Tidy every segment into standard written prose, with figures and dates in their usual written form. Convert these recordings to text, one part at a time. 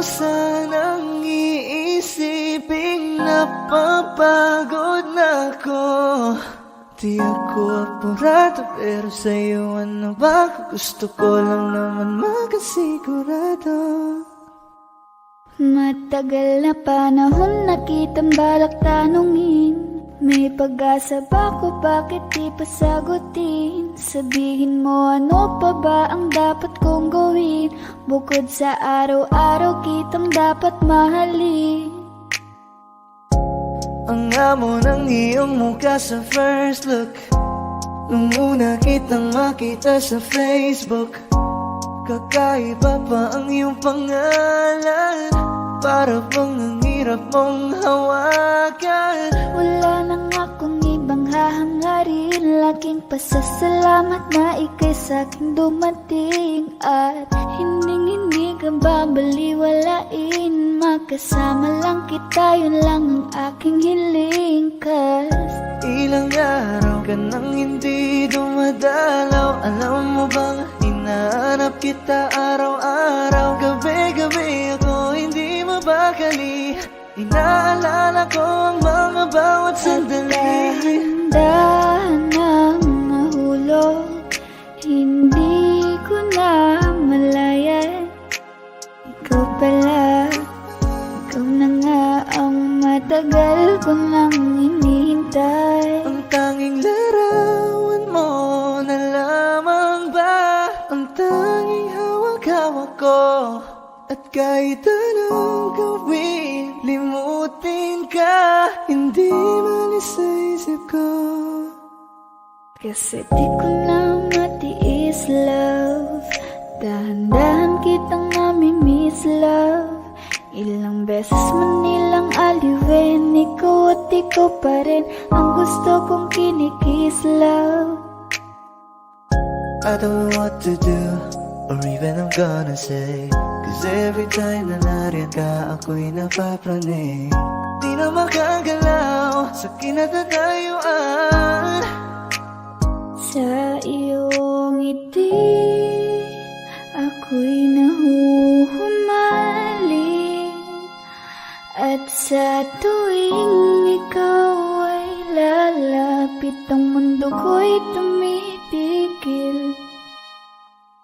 sanang iisiping napapagod na ako. Di ako apurado, pero sa'yo ano ba? Gusto ko lang naman makasigurado. Matagal na panahon na kitang balak tanungin, may pag-asa ba ko, bakit di pa sagutin? Sabihin mo ano pa ba ang dapat kong gawin, bukod sa araw-araw kitang dapat mahalin. Ang amo ng iyong mukha sa first look, nung una kitang makita sa Facebook. Kakaiba pa ang iyong pangalan, para bang ang hirap mong hawakan. Wala nang akong ibang hahangarin, laking pasasalamat na ika'y sa'king dumating. At hindi ka babaliwalain, makasama lang kita, yun lang ang aking hiling. Ilang araw ka nang hindi dumadalaw, alam mo bang hinahanap kita araw-araw. Gabi-gabi ako hindi mabakali, inaalala ko ang mga bawat sandali. Dahan-dahan ang nahulog, hindi ko na malayan. Ikaw pala, ikaw na nga ang matagal ko nang hinihintay. Ang tanging larawan mo na lamang ba ang tanging hawak-hawak ko. At kahit anong gawin, limutin ka, hindi malis sa isip ko. Kasi di ko na matiis, love. Dahan-dahan kitang nami-miss, love. Ilang beses man nilang aliwin, ikaw at ikaw pa rin ang gusto kong kinikis, love. I don't know what to do, or even I'm gonna say, cause every time na nariyan ka, ako'y napapraning. Di na makagalaw sa kinatatayuan. Sa iyong ngiti, ako'y nahuhumaling. At sa tuwing ikaw ay lalapit, ang mundo ko'y tumipigil.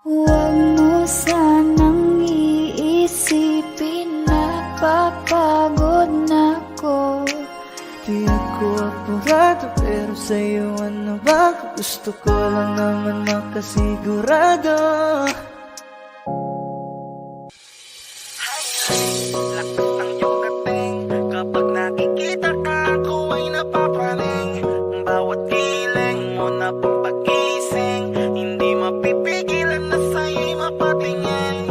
Huwag mo sanang iisipin na papagod na ako. Di ako apurado, pero sa'yo ano ba? Gusto ko lang naman makasigurado. Lakas ng iyong dating, kapag nakikita ka, ako ay napapraning. Bawat kiling mo na pampagising, hindi mapipigilan na sa'yo'y mapatingin.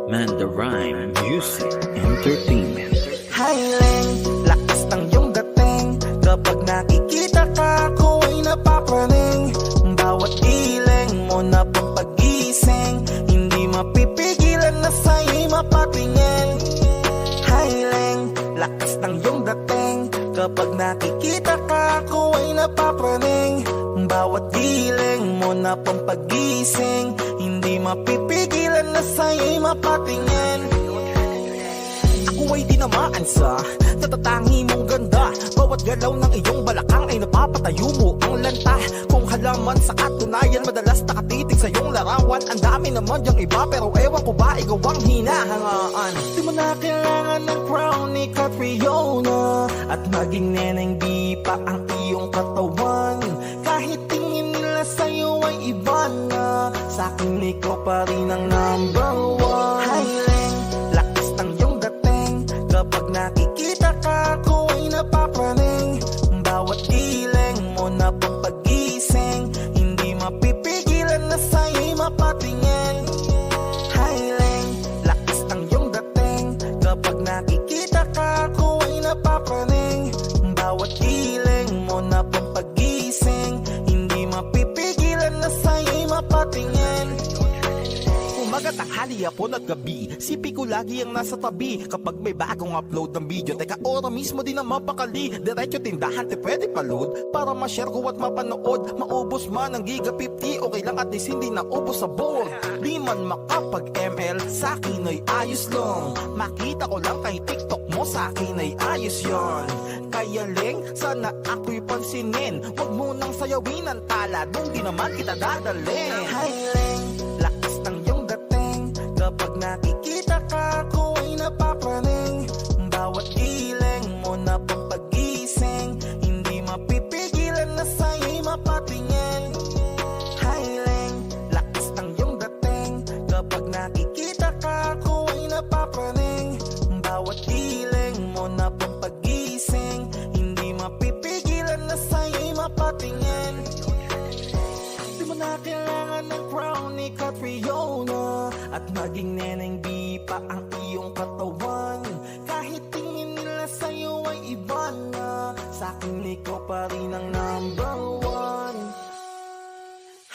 Manda Rhyme Music Entertainment. Highling, lakas ng iyong dating, kapag nakikita ka, ako ay napapraning. Bawat giling mo na pampagising, hindi mapipigilan na sa'yo'y mapatingin. Highling, lakas ng iyong dating, kapag nakikita ka, ako ay napapraning. Bawat giling mo na pampagising, hindi mapipigilan na sa'yo'y mapatingin. Ako ay tinamaan sa natatangi mong ganda, bawat galaw ng iyong balakang ay napapatayo mo ang lanta. Kung halaman sa katunayan, madalas nakatitig sa iyong larawan. Ang dami naman yung iba, pero ewan ko ba ikaw ang hinahangaan. Di mo na kailangan ng crown ni Catriona, at maging neneng di pa ang iyong katawan. Kahit tingin nila sa'yo ay iba na, sa'kin ikaw pa rin ang number one. Highling, lakas ng iyong dating, kapag nakikita ka, ako ay napapraning. Bawat giling mo na pampagising, hindi mapipigilan na sa'yo'y mapatingin. Highling, lakas ng iyong dating, kapag nakikita ka, ako ay napapraning. Bawat giling mo na pampagising, hindi mapipigilan na sa'yo'y mapatingin. Umagat tanghali, hapon at gabi. Sipi ko lagi ang nasa tabi kapag may bagong upload ng video. Teka, ora mismo din ang mapakali. Diretso tindahan, te pwede pa-load para ma-share ko at mapanood. Maubos man ang giga 50, okay lang at least hindi na ubos sa board. Di man makapag-ML, sa akin ay ayos lang. Makita ko lang kay TikTok mo, sa akin ay ayos yon. Kaya Leng, sana ako'y pansinin. Huwag mo nang sayawin ang tala, doon di naman kita dadalhin. Hi Leng, lakas ng iyong dating. Kapag nakikita ka, ako ay napapraning. Bawat ileng mo na pampagising, hindi mapipigilan na sa'yo'y mapatingin. Hi Leng, lakas ng iyong dating. Kapag nakikita ka, ako ay napapraning. Bawat ileng mo na pampagising, hindi mapipigilan na sa'yo'y mapatingin. Di mo na kailangan ng crown ni Catriona, at maging neneng di pa ang iyong katawan. Kahit tingin nila sa'yo ay iba na, sa'kin ikaw pa rin ang number one.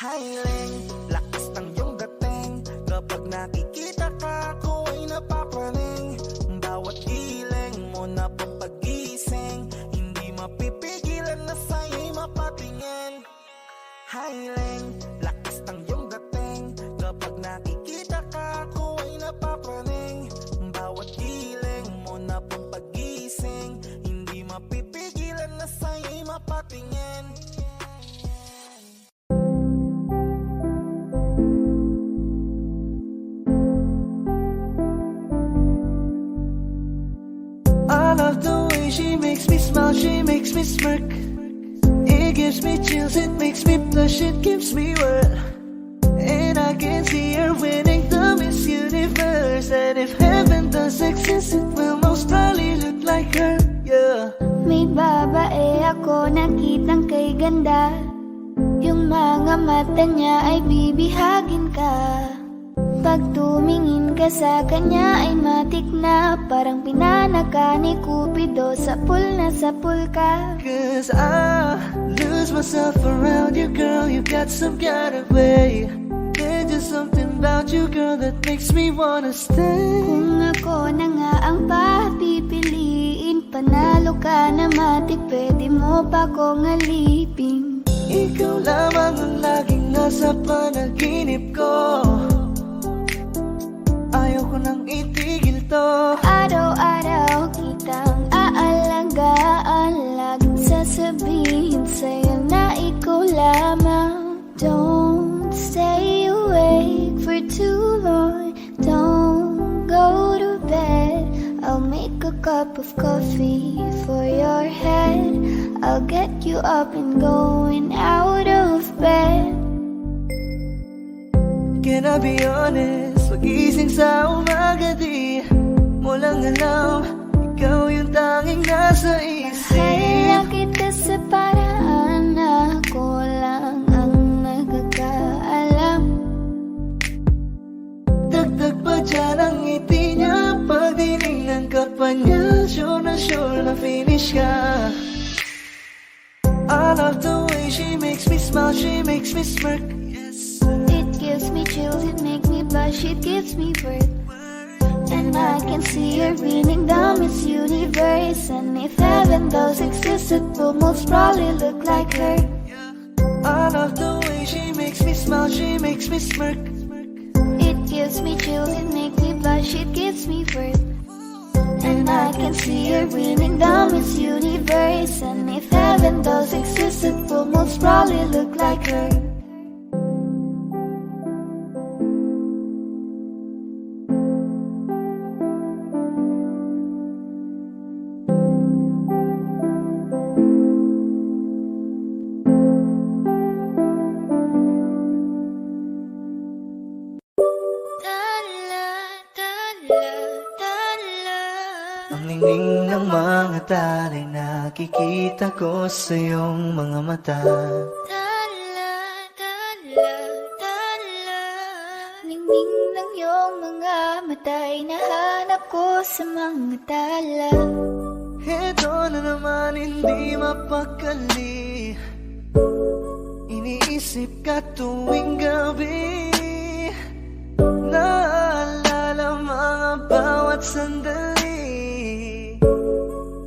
Hi Leng, lakas ng iyong dating. Kapag nakikita ka, ako ay napapraning. Bawat ileng mo na pampagising, hindi mapipigilan na sa'yo'y mapatingin. Hi Leng, lakas ng iyong dating. Kapag nakikita ka, ako ay napapraning. Bawat ileng mo na pampagising, hindi mapipigilan na sa'yo'y mapatingin. I love the way she makes me smile, she makes me smirk. It gives me chills, it makes me blush, it gives me world. And I can see her winning the Miss Universe. And if heaven does exist, it will most probably look like her, yeah. May babae ako nakitang kay ganda. Yung mga mata niya ay bibihagin ka. Pag tumingin ka sa kanya ay matik na, parang pinanaka ni Cupido, sapul na sapul ka. Cause I lose myself around you, girl. You got some kind of way. There's just something about you, girl, that makes me wanna stay. Kung ako na nga ang papipiliin, panalo ka na matik, pwede mo pa kong alipin. Ikaw lamang ang laging nasa panaginip ko. Ayaw ko nang itigil to. Araw-araw kitang aalagaan, laging sasabihin sa'yo na ikaw lamang. Don't stay awake for too long, don't go to bed. I'll make a cup of coffee for your head, I'll get you up and going out of bed. Can I be honest? Pagising sa umaga di mo lang alam, ikaw yung tanging nasa isip. Mahal kita sa paraan na ako lang ang nagkakaalam. Dagdag pa dyan ang ngiti niya, pag tinignan ka pa niya, sure na finish ka. I love the way she makes me smile, she makes me smirk. It gives me chills, it makes me blush, it gives me birth. And I can see her winning the Miss Universe. And if heaven does exist, it will most probably look like her. I love the way she makes me smile, she makes me smirk. It gives me chills, it makes me blush, it gives me birth. And I can see her winning the Miss Universe. And if heaven does exist, it will most probably look like her. Ang ningning ng mga talay nakikita ko sa iyong mga mata. Ningning ng iyong mga mata ay nahanap ko sa mga tala. Ito na naman hindi mapakali, iniisip ka tuwing gabi. Naalala mga bawat sandali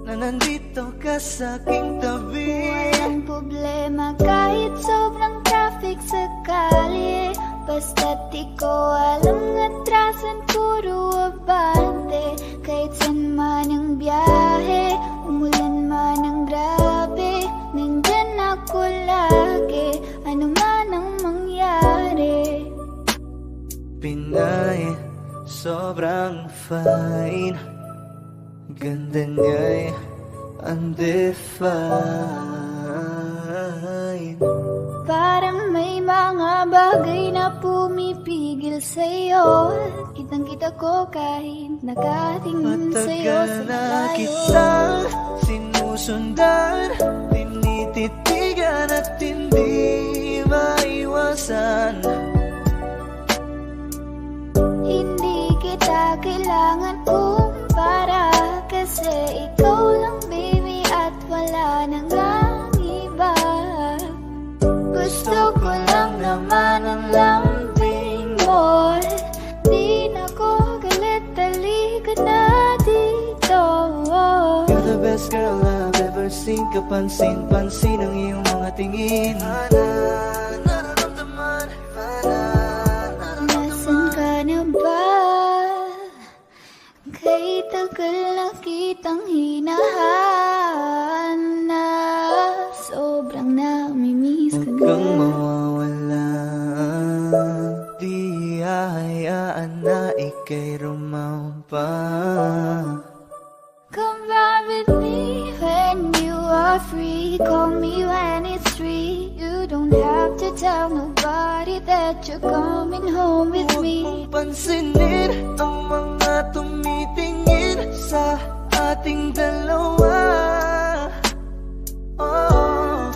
na nandito ka sa aking tabi. Walang problema kahit sobrang traffic sa kalye. Basta't di ko alam atrasan, puro abante. Kahit saan man ang biyahe, umulan man ang grabe, nandyan ako lagi, ano man ang mangyari. Pinay, sobrang fine, ganda niya'y undefined. Parang may mga bagay na pumipigil sa'yo. Kitang-kita ko kahit nakatingin sa'yo sa Matagal na malayo. kitang sinusundan, tinititigan at hindi maiwasan. Hindi kita kailangan kumpara, kasi ikaw lang baby at wala nang iba. Gusto ko lang naman ang lambing mo. Di na ko galit, halika na dito. You're the best girl I've ever seen. Kapansin-pansin ang iyong mga tingin. Nararamdaman, Nasaan ka na ba? Kay tagal na kitang hinahanap. Sobrang namimiss ka huwag na. kang mawawala. Di hahayaan na ika'y rumampa. Come back with me when you are free. Call me when it's 3. You don't have to tell nobody that you're coming home with Huwag me. mong pansinin ang mga tumitingin sa ating dalawa. Oh,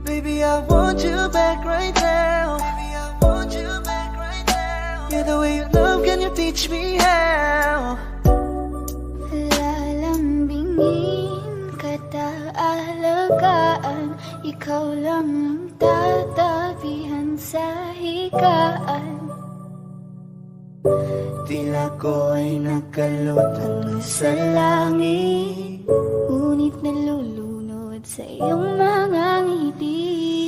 baby, I want you back right now. Baby, I want you back right now. Yeah, the way you love, can you teach me how? Lalambingin kita, alagaan. Ikaw lang ang tatabihan sa higaan. Tila ko ay nakalutang sa langit, Ngunit nalulunod sa iyong mga ngiti.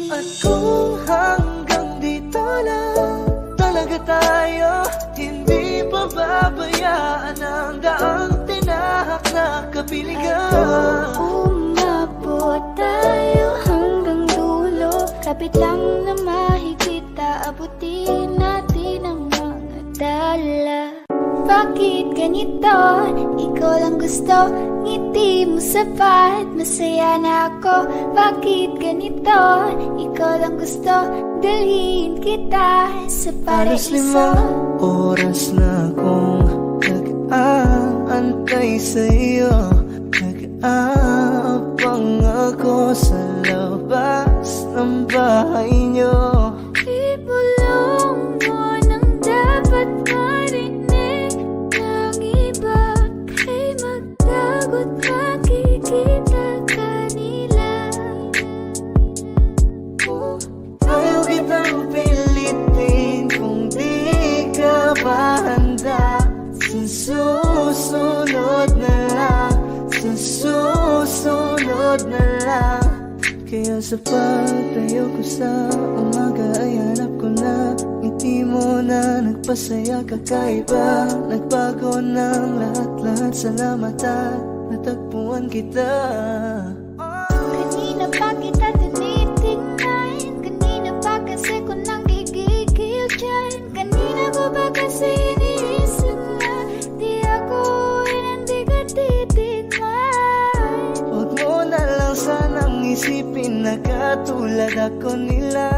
at kung hanggang dito lang talaga tayo, hindi pa babayaan ang daang tinahak na kapiligan. Umabot tayo hanggang dulo, kapit lang na mahigit, aabutin natin ang mga dala. Bakit ganito? Ikaw lang gusto, ngiti mo sapat, masaya na ako. Bakit ganito? Ikaw lang gusto, dalhin kita sa Halos 5 paraiso. oras na akong nag-aantay sa'yo. Nag-aabang ako sa labas ng bahay niyo. Ibulong mo nang dapat marinig ng iba. Kay magtagot, makikita ka nila. Ayaw kitang pilitin kung di ka pa handa. Sa susunod na lang, sa susunod na lang. Kaya sa pagtayo ko sa umaga ay hanap ko na ngiti mo na nagpasaya, kakaiba. Nagbago ng lahat-lahat, salamat at natagpuan kita. Kanina pa kita tinitingnan, kanina pa kasi ko nang gigigil dyan. Kanina ko ba kasi iniisip na di ako hindi ka titigman. Huwag mo na lang sanang isipin na katulad ako nila.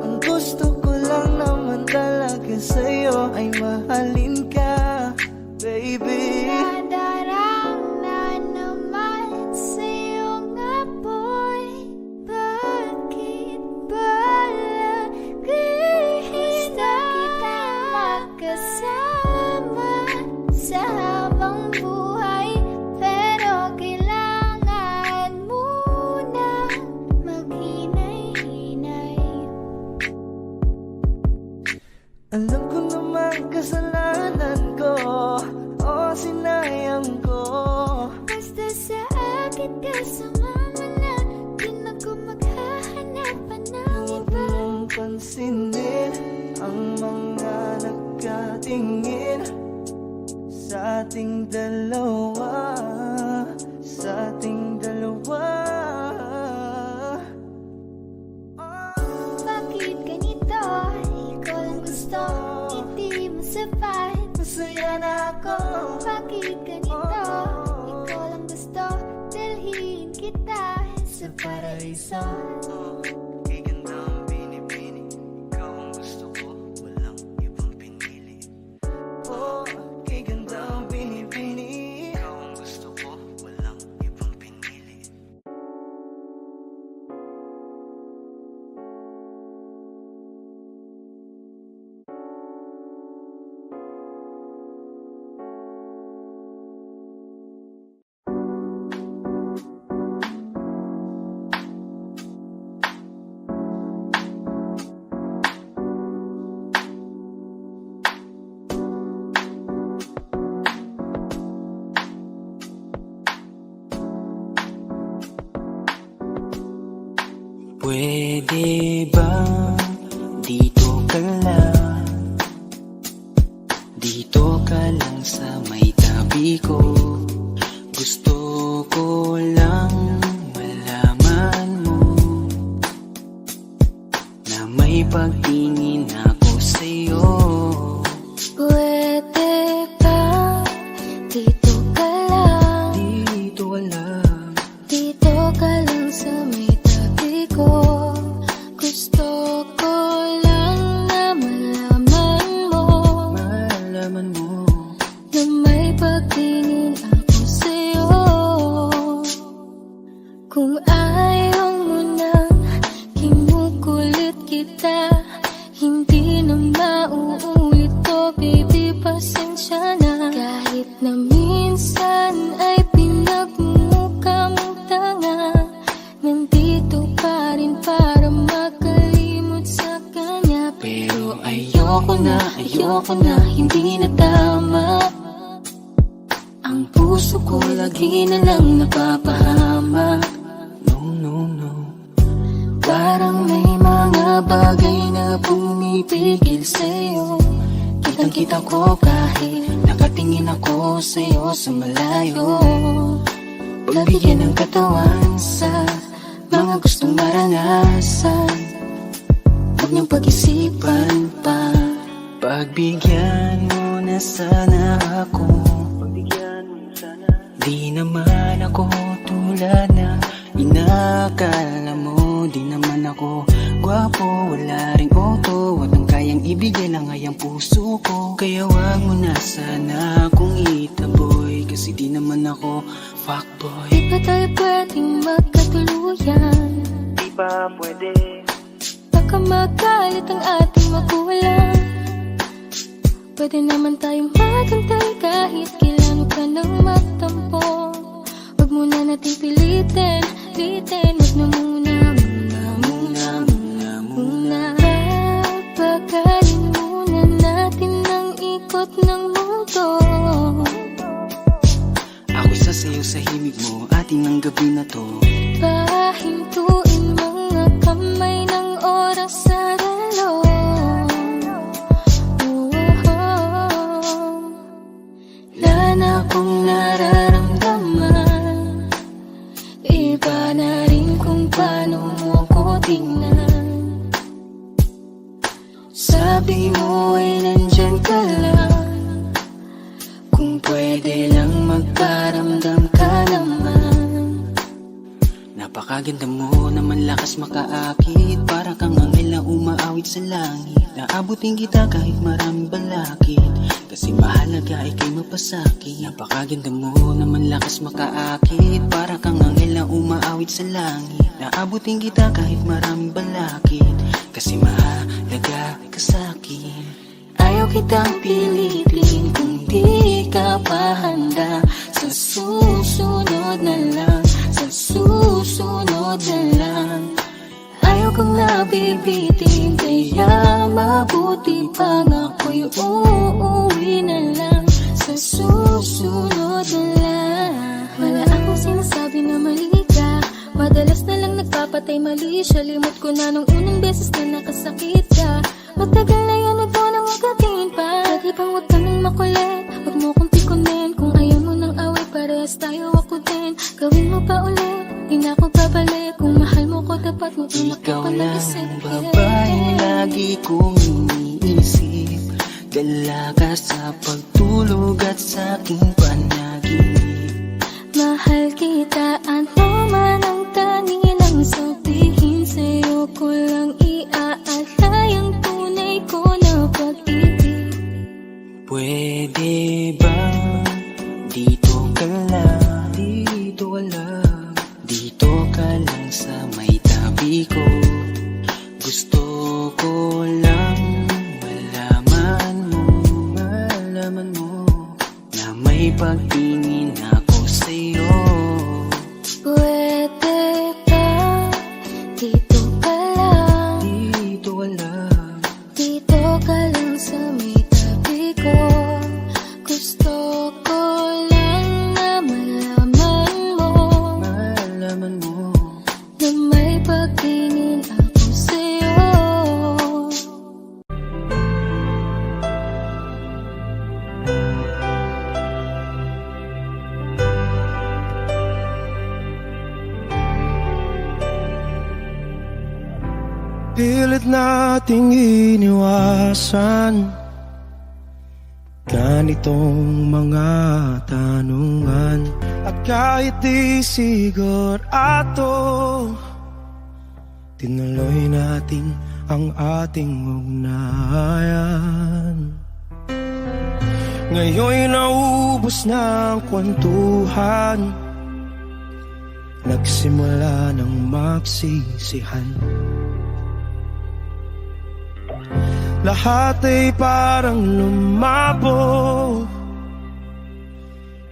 Ang gusto ko lang naman talaga sa'yo ay mahalin ka, baby. Nadarang na naman sa iyong apoy. Bakit ba lagi na kita magkasama sa habang buhay? Pero kailangan muna maghinay-hinay. sumama na, di na ko maghahanap pa ng Huwag iba. mong pansinin ang mga nagkatingin sa ating dalawa, sa ating dalawa. Bakit ganito? Ikaw lang gusto, hindi mo sapat. Masaya na ako. Bakit ganito? Ikaw lang gusto, dalhin kita sa paraiso. Kay ganda ang binibini, ikaw ang gusto ko, walang ibang pinili. Oh, kay ganda ang binibini, ikaw ang gusto ko, walang ibang pinili. Pwede ba dito ka lang? Dito ka lang sa may tabi ko. Gusto ko lang malaman mo na may pagtingin ako sa'yo. Pwede ba dito ka lang? Dito ka lang. Dito ka lang sa may tabi ko. Gusto ko lang na malaman mo Malaman mo na may pagtingin ako sa'yo. Kung ayaw mo nang kinukulit kita, hindi na mauulit to, baby, pasensya na. Kahit na minsan ay pinagmumukha mong tanga, nandito pa rin para makalimot sa kanya. pero ayoko na, hindi na tama. Ang puso ko lagi na lang napapahama. No, no, no. Parang may mga bagay na pumipigil sa'yo. Kitang-kita ko kahit nakatingin ako sa'yo sa malayo. Pagbigyan ng katawan sa mga gustong maranasan, huwag niyang pag-isipan pa. Pagbigyan mo na sana ako. Di naman ako tulad na inakala mo. Di naman ako gwapo, wala ring auto, walang kayang ibigay lang ay ang puso ko. Kaya wag mo na sana akong itaboy, kasi di naman ako fuckboy. Di ba tayo pwedeng magkatuluyan? Di ba pwede? Baka magalit ang ating magulang. Pwede naman tayong magantay kahit kailan ka nang magtampo. Huwag muna natin pilitin, huwag na muna. Papagalin muna natin ang ikot ng mundo. Ako'y sasayaw sa himig mo, ating ang gabi na to. Pahintuin mga kamay ng oras sa relo. Wala na akong nararamdaman, iba na rin kung paano mo ko tingnan. Sabi mo ay nandyan ka lang, kung pwede lang magkaramdam ka naman. Napakaganda mo naman, lakas makaakit, para kang anghel na umaawit sa langit. Naabutin kita kahit maraming balakid, kasi mahalaga ika'y mapasakit. Napakaganda mo naman, lakas makaakit, para kang anghel na umaawit sa langit. Naabutin kita kahit maraming balakid, kasi mahalaga ka sa'kin. Ayaw kitang pilitin kung di ka pa handa. Sa susunod na lang, sa susunod na lang. Ayaw kong nabibitin, kaya mabuti pang ako'y uuwi na lang. Sa susunod na lang. Wala akong sinasabi na mali lahat ay mali siya. Limot ko na nung unang beses na nakasakit ka. Matagal na yan, huwag mo nang agatin pa. Pwede bang huwag ka nang makulit? Huwag mo kong pikunin. Kung ayaw mo nang away, parehas tayo ako din. Gawin mo pa ulit, di na ako babalik. Kung mahal mo ko, dapat mo unak Ikaw ko lang nag-isip. ang babaeng lagi kong iniisip. Dala ka sa pagtulog at sa aking panaginip. Mahal kita, ano man ang kanilang sabihin. Sa'yo ko lang iaalay ang tunay ko na pag-ibig. Pwede ba dito ka lang? Dito ka lang. Dito ka lang sa may tabi ko. Gusto ko lang malaman mo na may pagtingin ako sa'yo. Pwede ba dito ka lang? Dito ka lang. Dito ka lang sa may tabi ko. Gusto ko lang na malaman mo na may pagtingin ako sa'yo. Pilit nating iniwasan ganitong mga tanungan. At kahit di sigurado, tinuloy natin ang ating ugnayan. Ngayon'y naubos na ang kwentuhan, nagsimula ng magsisihan. Lahat ay parang lumabo,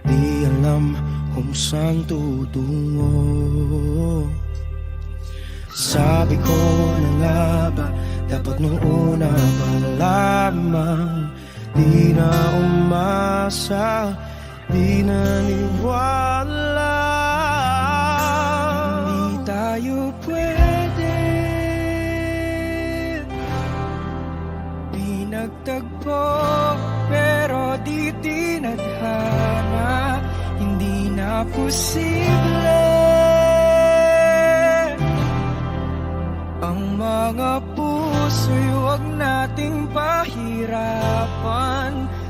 di alam kung saan tutungo. Sabi ko na nga ba, dapat nung una pa lamang. Di na umasa, di naniwala. Hindi tayo pwede pinagtagpo, pero di tinadhana. Hindi na posible ang mga puso'y huwag nating pahirapan.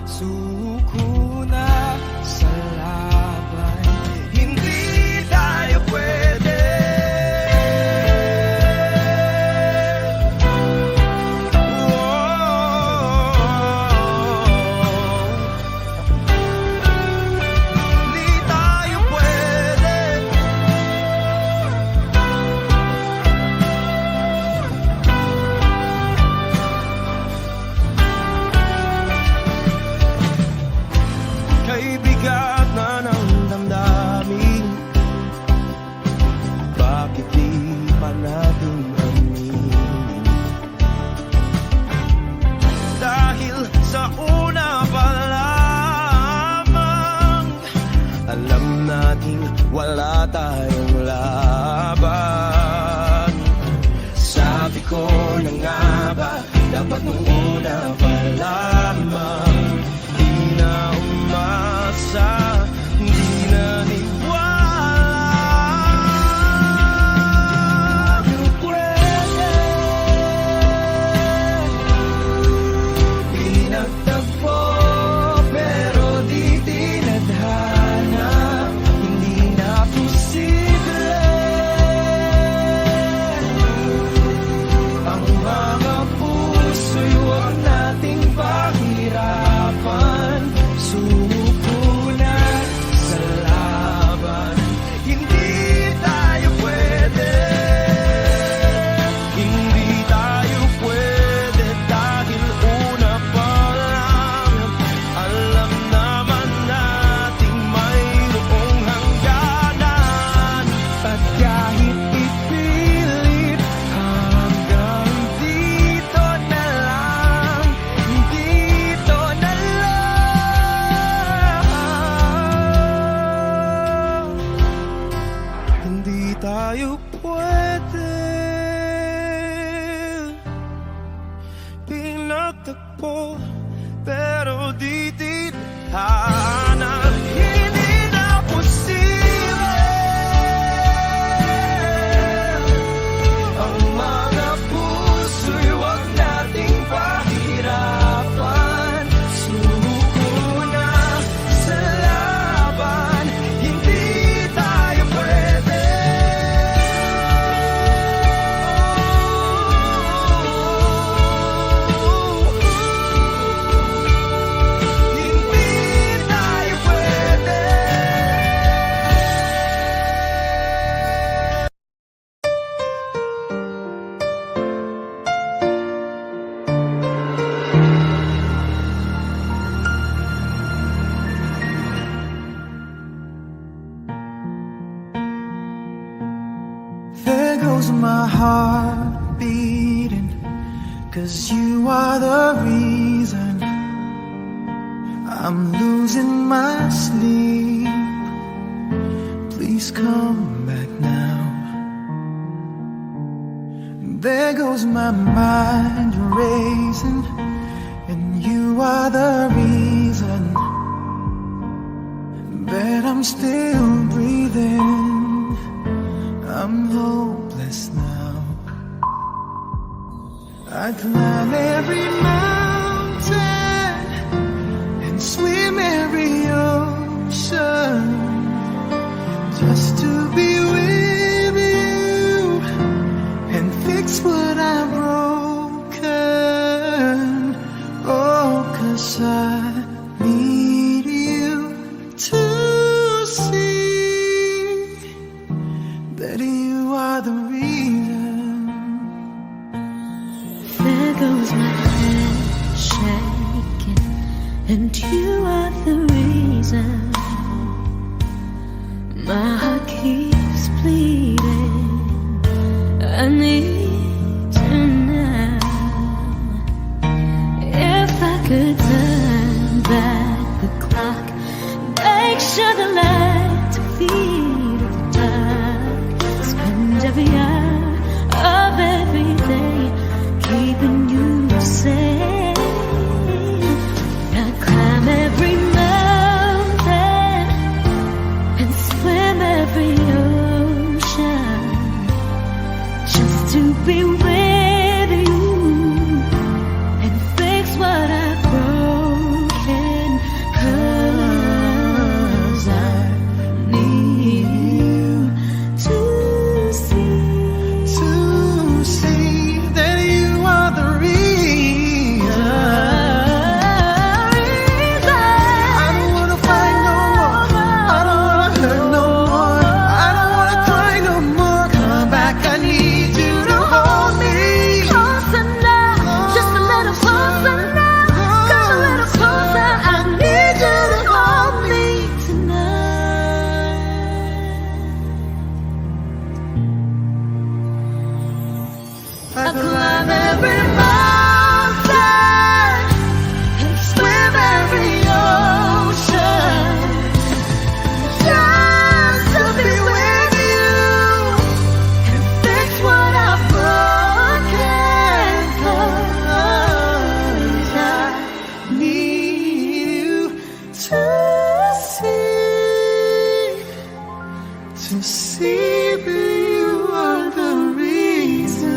Suko na sa laban, hindi tayo pwede. Hindi tayo pwede. Kay bigat na ng damdamin, bakit di pa natin aminin? Dahil sa una pa lamang, alam natin wala tayong laban. Sabi ko na nga ba, dapat nung una pa lamang. Di na umasa, di naniwala. Di pwede pinagtagpo, pero di tinadhana. Hindi na posible ang mga puso'y huwag nating pag goes my heart beating, 'cause you are the reason I'm losing my sleep. Please come back now. There goes my mind racing, and you are the reason that I'm still breathing. I'm hopeless now. I climb every mountain and swim every ocean just to be with you and fix what I've broken. Oh, 'cause I need you to see that you are the reason. There goes my hand shaking, and you are the reason. My heart keeps bleeding. I need you now. If I could turn back the clock, make sure the lights feed the dark, spend every hour of every day keeping you safe. I climb every mountain and swim every ocean just to be with you and fix what I've broken. 'Cause I need you to See that you are the reason. I don't wanna fight no more. I don't wanna hurt no more. I don't wanna cry no more. Come back, I need you to hold me. Closer now, just a little closer now. Come a little closer, I need you to hold me tonight. I climb every mountain and swim every ocean just to be with you and fix what I've broken. 'Cause I Need you to see that you are the reason.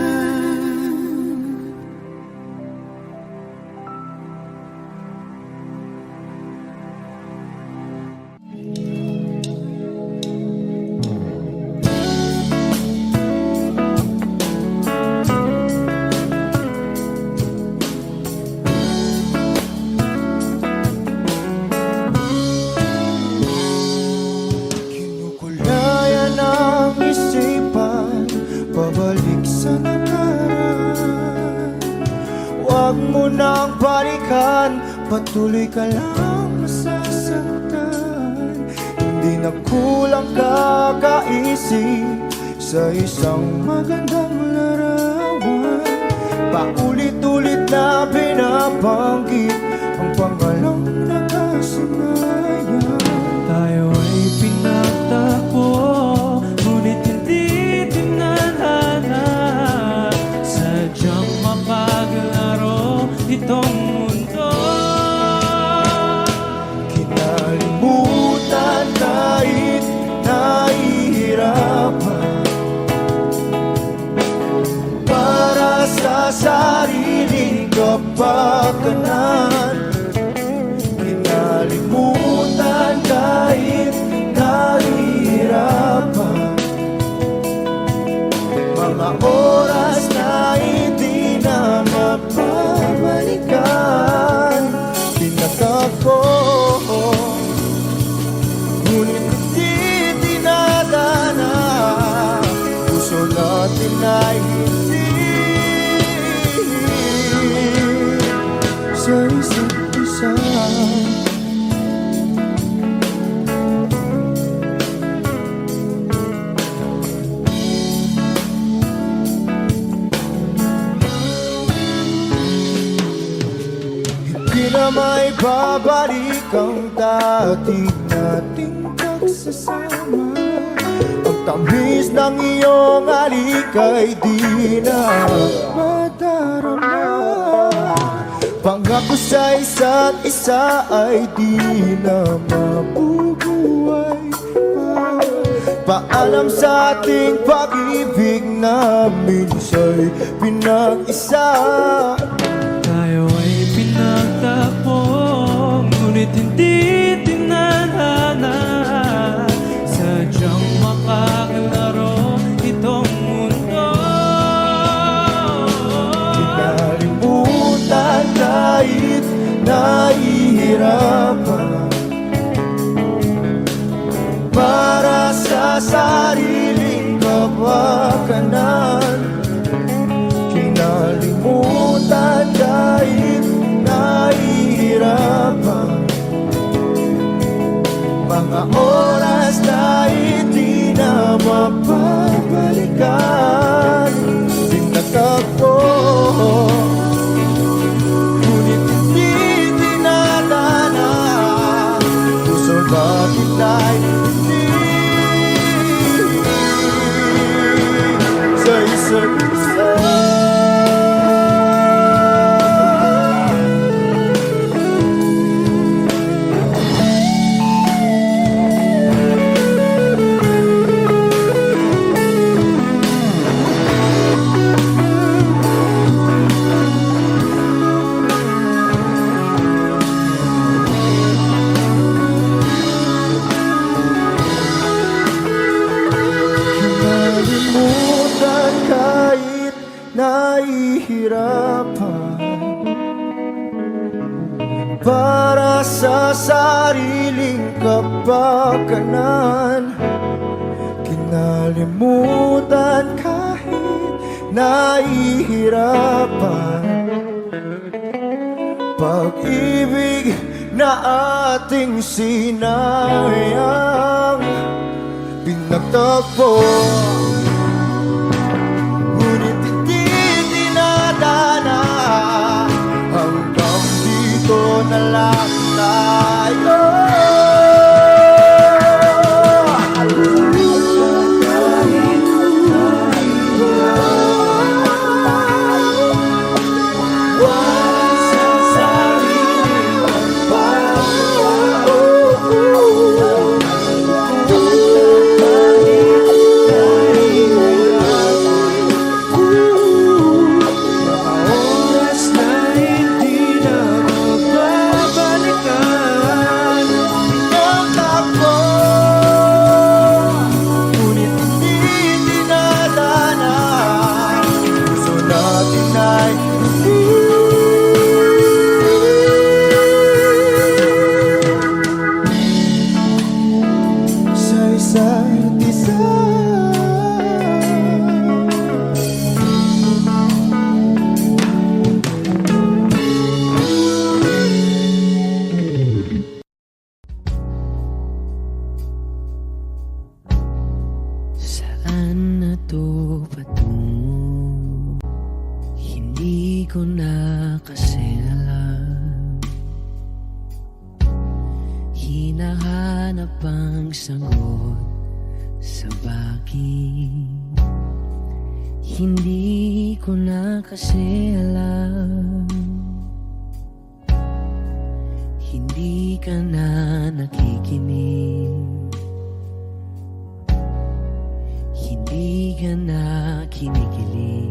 Kinukulaya ng isipan, pabalik sa nakaraan. Huwag mo nang balikan, patuloy ka lang masasaktan. Hindi na kulang kakaisip sa isang magandang larawan. Paulit-ulit na binabanggit ang pangalang nakasanayan. Tayo ay pinagtagpo, ngunit hindi dinadana. Sadyang mapaglaro itong mundo. Kinalimutan kahit nahihirapan, para sa sariling kapakanan. Kinalimutan kahit nahihirapan, mga oras na hindi na mapabalikan. Tinatag ko, ngunit hindi dinadana. Puso natin ay hindi sa isa't isa. na may babalik ang dati nating pagsasama. Ang tamis ng iyong halik ay di na madarama. Pangako sa isa't isa ay di na mabubuhay pa. Paalam sa ating pag-ibig na minsa'y pinag-isa. Tayo ay pinagtapos, ngunit hindi tinadhana. Sadyang makakalaro itong mundo. Kinalimutan kahit nahihirapan, para sa sariling kapakanan. Kinalimutan kahit nahihirapan, mga oras na hindi na mapabalikan. Tinatagpo, ngunit hindi dinadana. Puso natin ay hindi sa isa't isa. Kinalimutan kahit nahihirapan, para sa sariling kapakanan. Kinalimutan kahit nahihirapan, pag-ibig na ating sinayang. Pinagtagpo, ngunit hindi dinadana. Hanggang dito na lang tayo. Saan na to patungo? Hindi ko na kasi alam. Hinahanap ang sagot sa bakit. Hindi ko na kasi alam. Hindi ka na nakikinig. Hindi ka na kinikilig.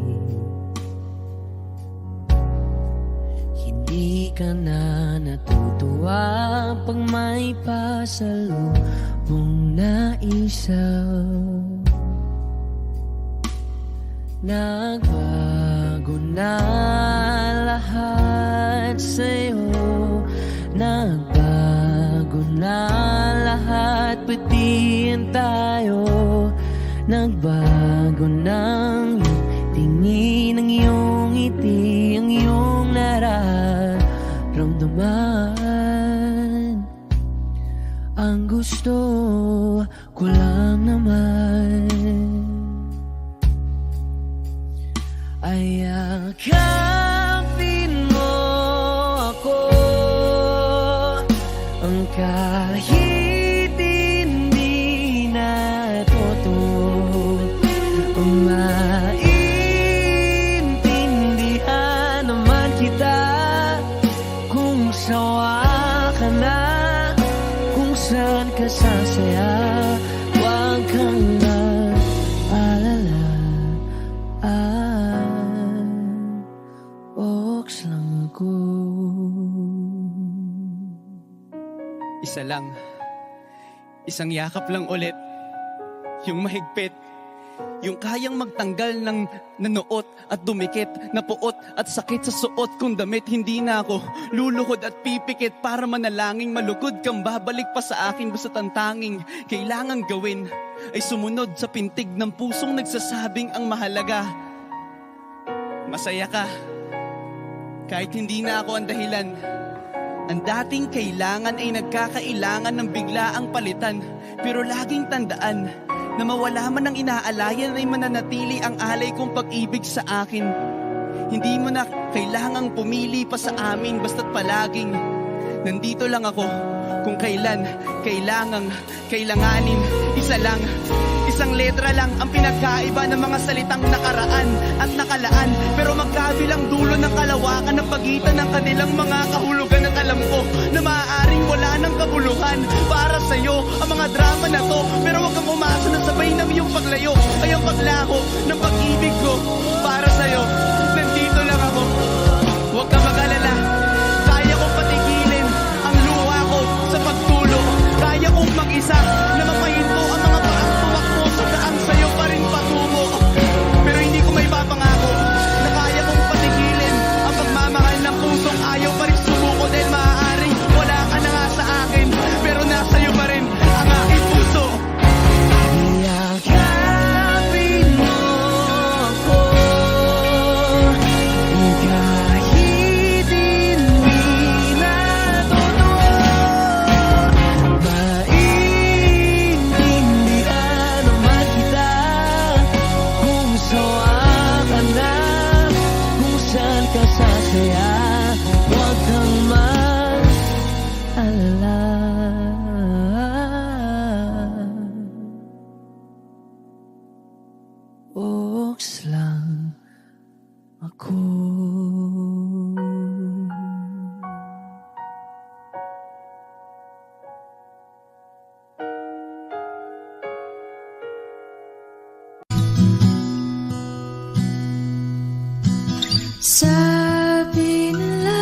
Hindi ka na natutuwa pag may pasalubong na isaw. Nagbago na lahat sa'yo. Nagbago na lahat, pati yan tayo. Nagbago ng tingin, ang iyong ngiti, ang iyong nararamdaman. Ang gusto ko lang naman ay yakapin mo ako. kasasaya. Huwag kang mag-alala, Ox lang ako. Isa lang. Isang yakap lang ulit. Yung mahigpit. Yung kayang magtanggal ng nanuot at dumikit, na puot at sakit sa suot kong damit. Hindi na ako luluhod at pipikit para manalangin malugod kang babalik pa sa akin. Basta ang tanging kailangan gawin ay sumunod sa pintig ng pusong nagsasabing ang mahalaga. Masaya ka kahit hindi na ako ang dahilan. Ang dating kailangan ay nagkakailangan ng biglaang palitan. Pero laging tandaan na mawala man ang inaalayan ay mananatili ang alay kong pag-ibig sa akin. Hindi mo na kailangang pumili pa sa amin, basta't palaging nandito lang ako kung kailan kailanganin. Isa lang, isang letra lang ang pinagkaiba ng mga salitang nakaraan at nakalaan. Pero magkabilang dulo ng kalawakan ng pagitan ng kanilang mga kahulugan. At alam ko na maaaring wala ng kabuluhan para sa'yo ang mga drama na to. Pero wag kang umasa na sabay na iyong paglayo ay ang paglaho ng pag-ibig ko para sa'yo. Nandito lang ako, huwag kang mag-alala. Kaya kong patigilin ang luha ko sa pagtulo. Kaya kong mag-isa na mapahinto ang mga paang tumakbo sa daan sa'yo pa rin patungo. Pero hindi ko may papangako na kaya kong patigilin ang pagmamahal ng pusong ayaw pa rin sumuko. Dahil maaaring wala ka na nga sa akin, pero nasa'yo pa rin ang aking puso. Yakapin mo ako kahit hindi na totoo. Maintindihan naman kita kung sawa ka na, kung saan ka sasaya. Huwag kang mag-alala, Ox lang ako. Sabi nila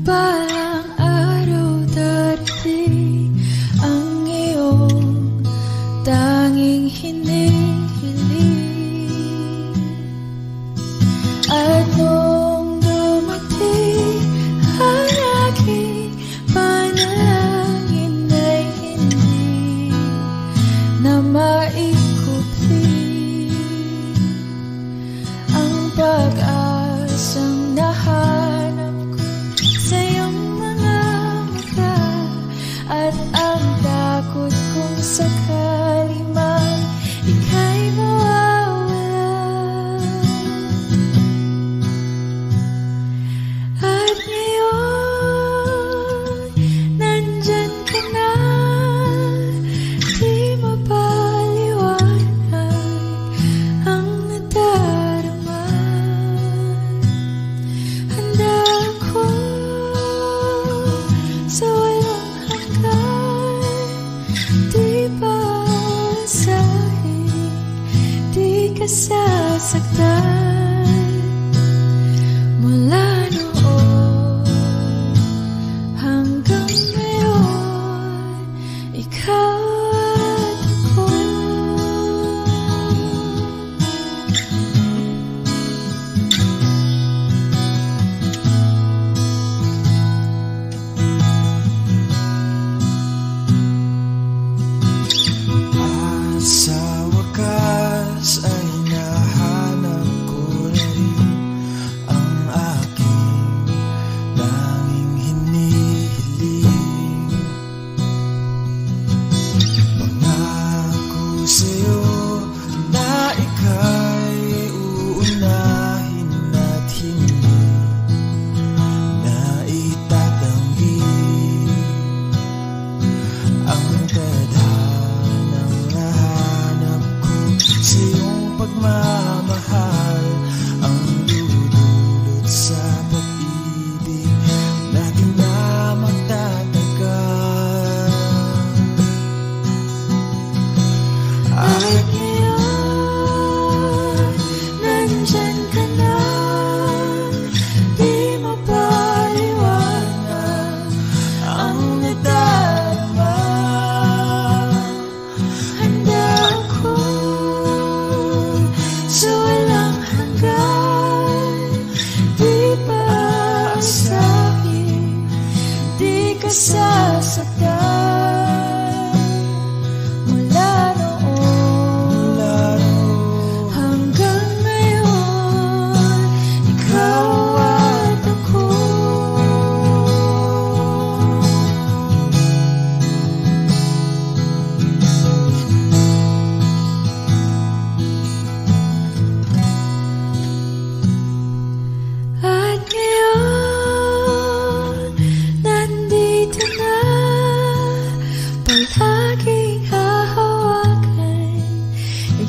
parang araw darating ang iyong tanging hinihiling. At nung dumating ang aking panalangin ay hindi na maikupli ang pag-asang nahanap ko sa iyong mga mata. At ang takot kong sakali man ika'y mawawala. At ngayon, nandyan ka na, di mapaliwanag ang nadarama. Handa ako sa walang hanggan, di pasahin, di ka sasaktan. Mula noon hanggang ngayon, ikaw at ako. Sa wakas ay nahanap ko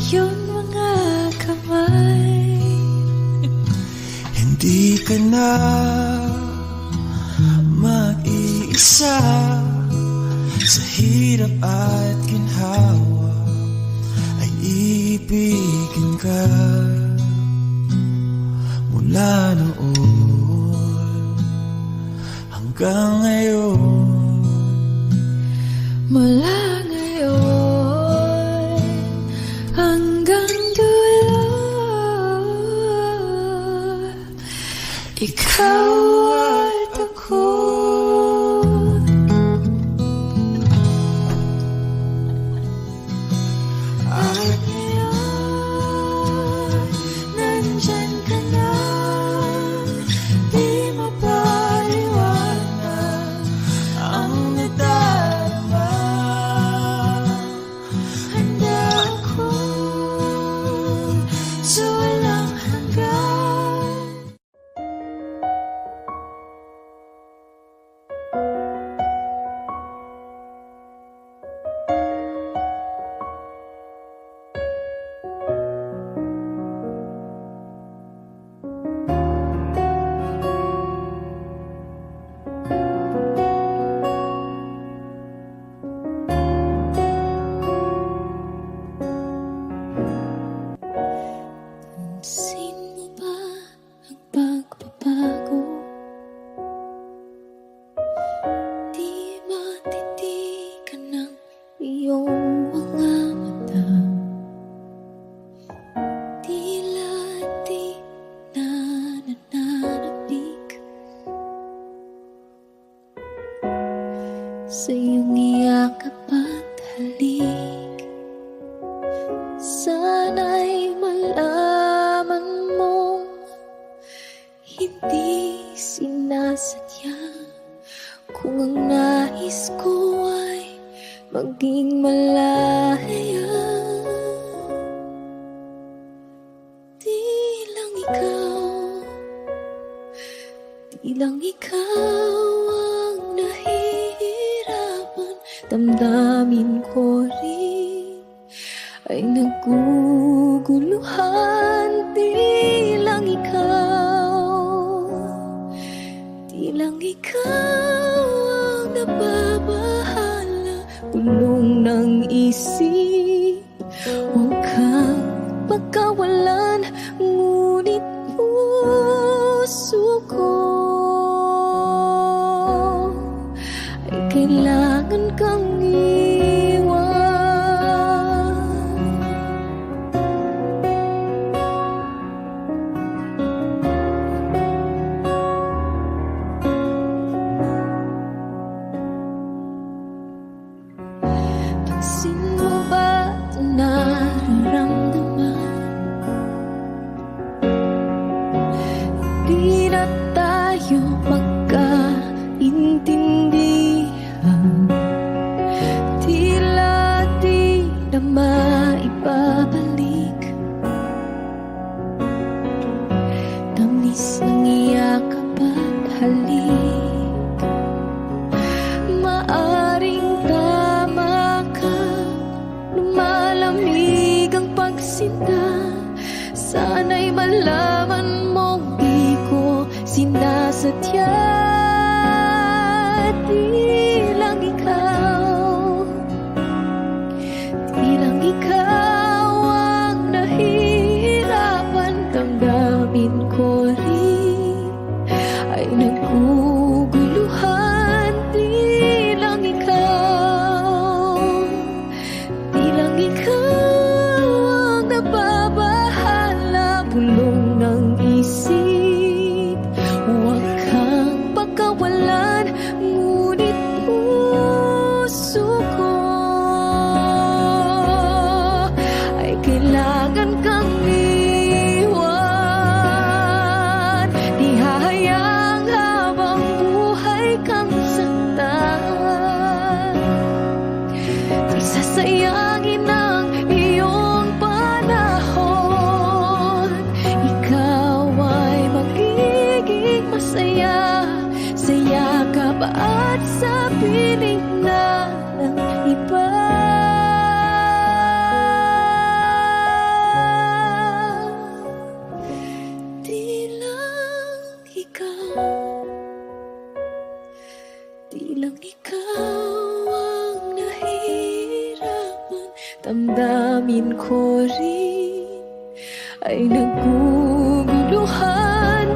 iyong mga kamay. Hindi ka na mag-iisa sa hirap at ginhawa, ay ibigin ka mula noon hanggang ngayon. Mula ngayon hanggang dulo, ikaw at ako. At ngayon, nandyan ka na, di mapaliwanag ang nadarama. Handa ako sa walang hanggan. Pansin mo ba ang pagbabago? Di matitigan ng iyong mga mata. Tila di na nananabik sa iyong iyakap at halik. Sana'y malaman mo, hindi sinasadya. Kung ang nais ko ay maging malaya, di lang ikaw ang nahihirapan. Damdamin ko rin ay naguguluhan. Di lang ikaw ang nababahala. Bulong ng isip, huwag kang pagkawalan, ngunit puso ko ay kailangan kang iwan. Pansin mo ba ito nararamdaman? Di na tayo magkaintindihan. Tila di na maibabalik. Tamis ng iyakap at halik. Maaring tama ka, lumalamig ang pagsinta. Sana'y malaman mong di ko sinasadya. Di lang ikaw ang nahihirapan. Damdamin ko rin ay naguguluhan. Di lang ikaw ang nababahala. Bulong ng isip, huwag kang pagkawalan, ngunit puso ko ay kailangan kang iwan. Di hahayang habang buhay kang saktan. Di sasayangin ang iyong panahon. Ikaw ay magiging masaya sa yakap at sa piling na ng iba. damdamin ko rin ay naguguluhan.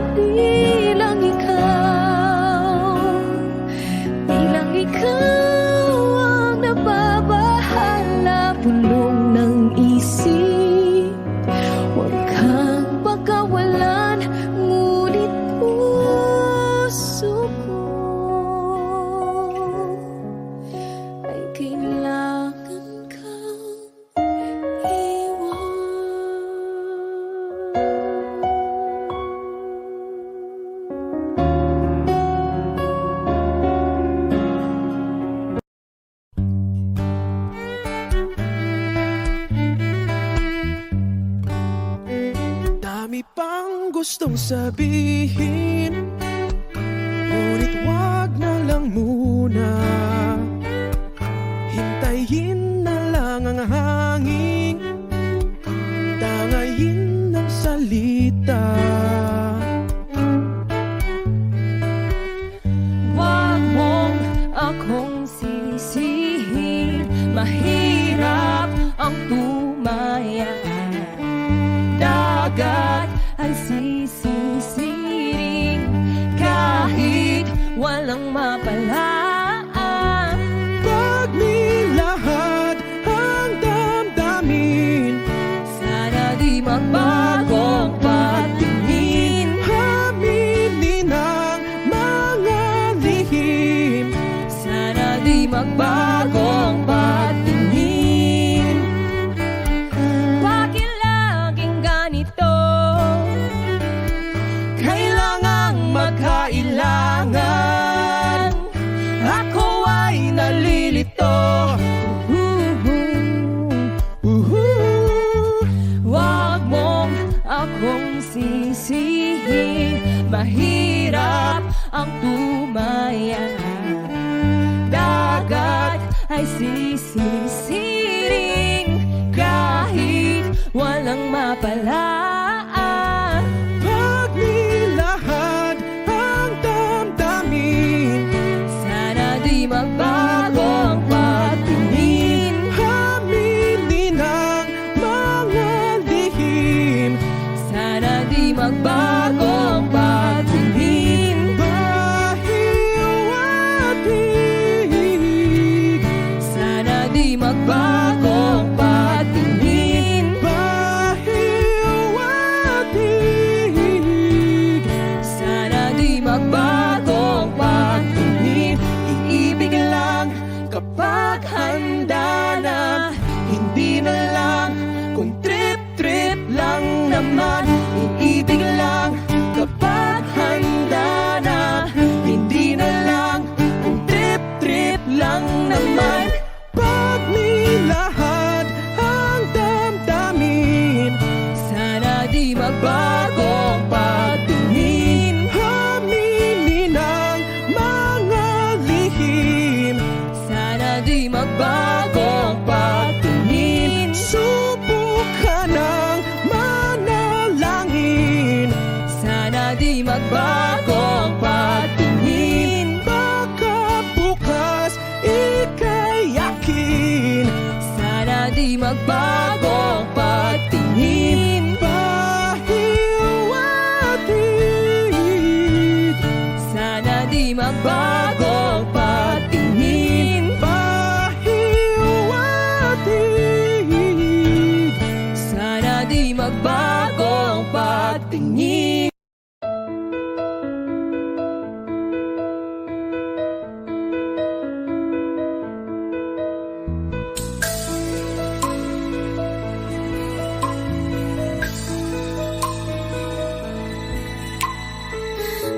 Di lang ikaw ang nababahala, pulong ng isip. Huwag kang pagkawalan, ngunit puso ko ay kailangan kang iwan. Dami pang gustong sabihin, ngunit wag na lang muna. Hintayin na lang ang hangin, tangayin ng salita. Wag mong akong sisihin, mahirap ang tumaya. Dagat ay sisisiring kahit walang mapalaan. Pag nilahad ang damdamin, Sana di magbagong patingin. aminin ang mga lihim. Sana di magbagong patingin. Bakit laging ganito? Kailangang magkailangan, ako ay nalilito. Wag mong akong sisihin, mahirap ang tumaya. Dagat ay sisisiring kahit walang mapalaan. Pag nilahad ang damdamin, Sana di magbagong patingin. aminin ang mga lihim. Sana di magbagong patingin. Pahiwatig, Sana di magbagong patingin. pahiwatig. Sana di magbagong patingin. Iibig lang kapag handa na, hindi na lang kung trip-trip lang naman. Iibig lang kapag handa na, hindi na lang kung trip-trip lang naman. Pag nilahad ang damdamin, Sana di magbagong patingin. aminin ang mga lihim. Sana di magbagong patingin. Subukan ng manalangin, Sana di magbagong patingin. baka bukas ika'y yakin. Sana di magbagong patingin. Pahiwatig, Sana di magbagong patingin. pahiwatig. Sana di magbagong patingin.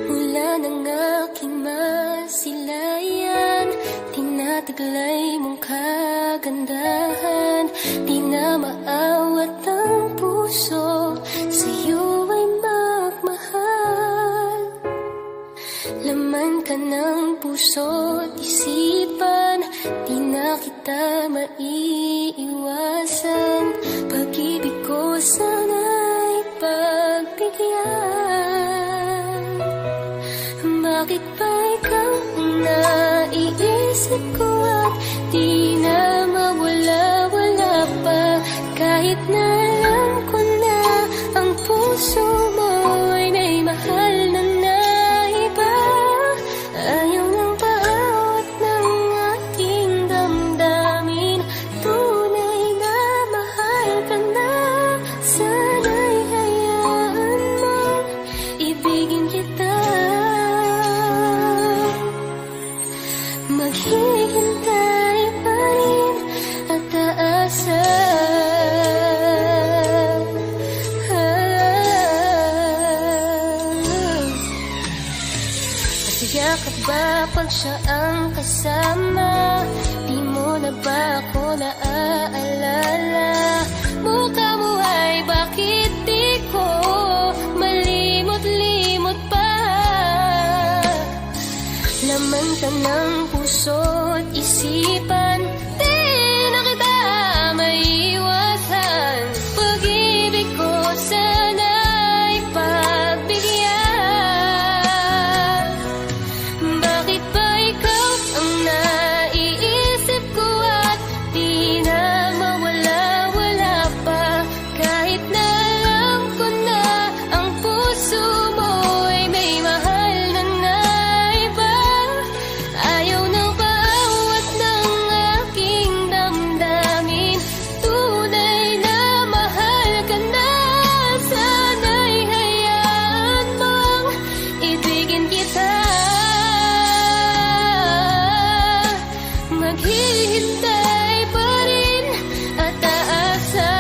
Mula ng aking masilayan, tinataglay mong kagandahan. Di na maawat ang puso, sa'yo ay magmahal. Laman ka ng puso't isipan, di na kita maiiwasan. Pag-ibig ko sana'y pagbigyan. Bakit ba ikaw ang naiisip ko at di na mawala-wala pa? siya ang kasama. Di mo na ba ako naaalala? Mukha mo ay bakit di ko malimot-limot pa? Laman ka ng puso't isipan, di na kita maiwasan. Pag-ibig ko sana'y pagbigyan. Bakit ba ikaw ang naiisip ko at di na mawala-wala pa? Kahit na alam ko na ang puso mo'y may mahal na iba. Ayaw ng bawat ng aking damdamin. Tunay na mahal ka na. Sana'y hayaan mong ibigin kita. Maghihintay pa rin at aasa.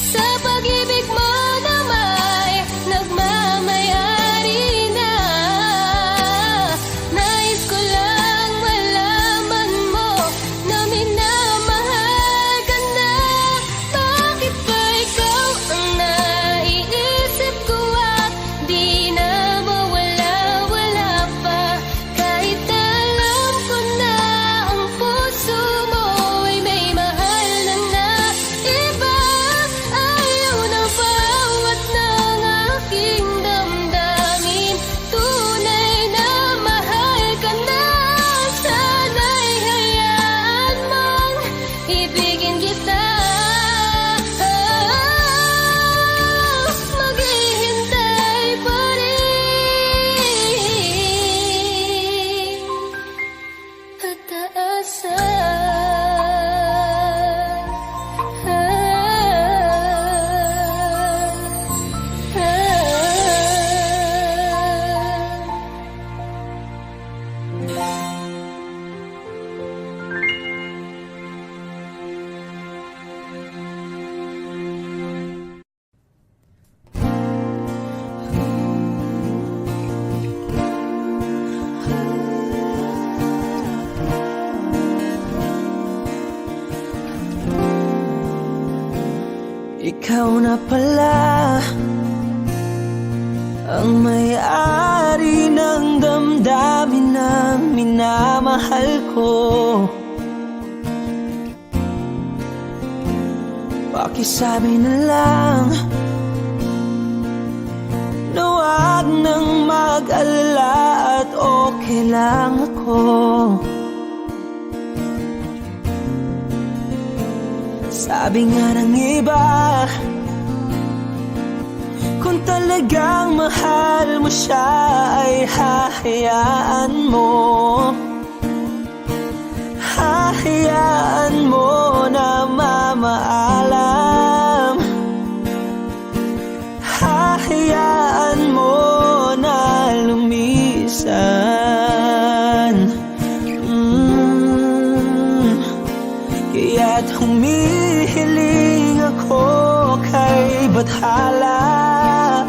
Sa pag-ibig mo na may nagmamayari na. Nais ko lang malaman mo na minamahal ka na. Bakit ba ikaw ang naiisip ko at di na mawala-wala pa? Kahit na alam ko na ang puso mo'y may mahal na iba. Ayaw ng bawat ng aking damdamin. Tunay na mahal ka na. Sana'y hayaan mong ibigin kita. Maghihintay pa rin at aasa. Ikaw na pala ang may-ari ng damdamin ng minamahal ko. Pakisabi na lang na wag nang mag-alala at okay lang ako. Sabi nga ng iba, kung talagang mahal mo siya ay hahayaan mo. Hahayaan mo na mamaalam. Hahayaan mo na lumisan. Kaya't humihiling ako kay Bathala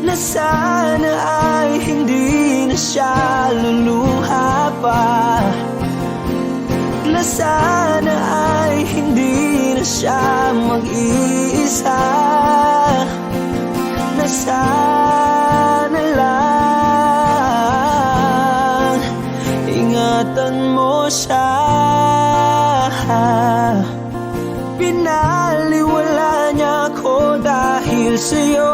na sana ay hindi na siya luluha pa. Na sana ay hindi na siya mag-iisa. Na sana lang ingatan mo siya. Pinaliwala niya ako dahil sa'yo.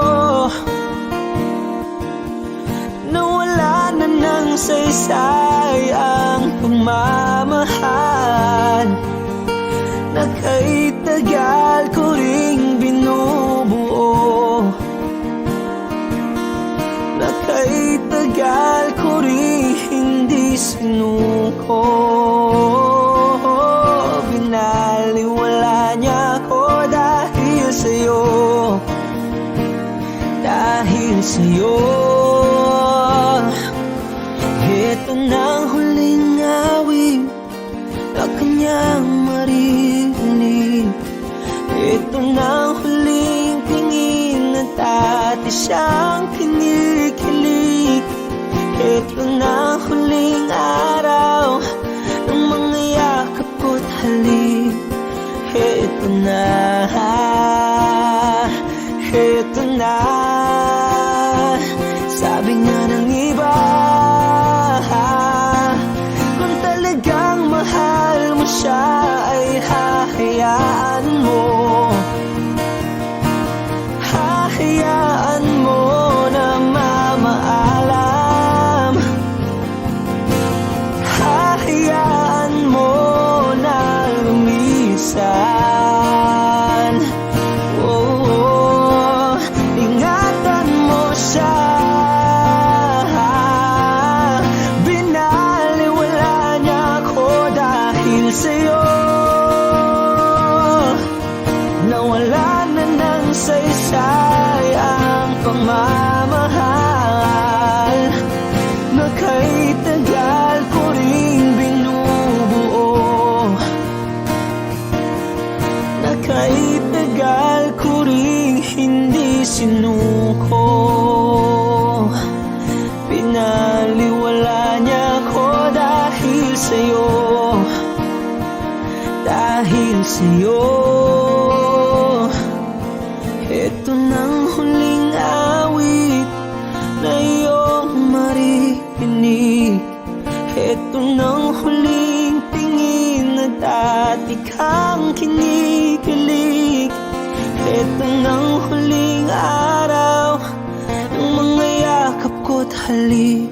Nawala na ng saysay ang pagmamahal na kay tagal ko ring binubuo. Na kay tagal ko ring hindi sinuko. Binaliwala niya ako dahil sa'yo. Dahil sa'yo. Ito na ang huling awit na kanyang maririnig. Ito na ang huling tingin at atis siyang kinikilig. Ito na huling araw ng mga yakap ko't halik. Ito na, ito na. Sabi nga ng iba, kung talagang mahal mo siya ay hahayaan mo. Hahayaan mo na mamaalam. Hahayaan mo na lumisan. Oh, ingatan mo siya. Binaliwala niya ako dahil sa'yo. Nawala na ng saysay ang pagmamahal na kay tagal ko ring binubuo. Na kay tagal ko ring hindi sinuko. Pinaliwala niya ko dahil sa'yo. Dahil sa'yo. Ito nang huling awit na iyong maririnig. Ito nang huling tingin na dati kang kinikilig. Ito nang huling araw ng mga yakap ko't halik.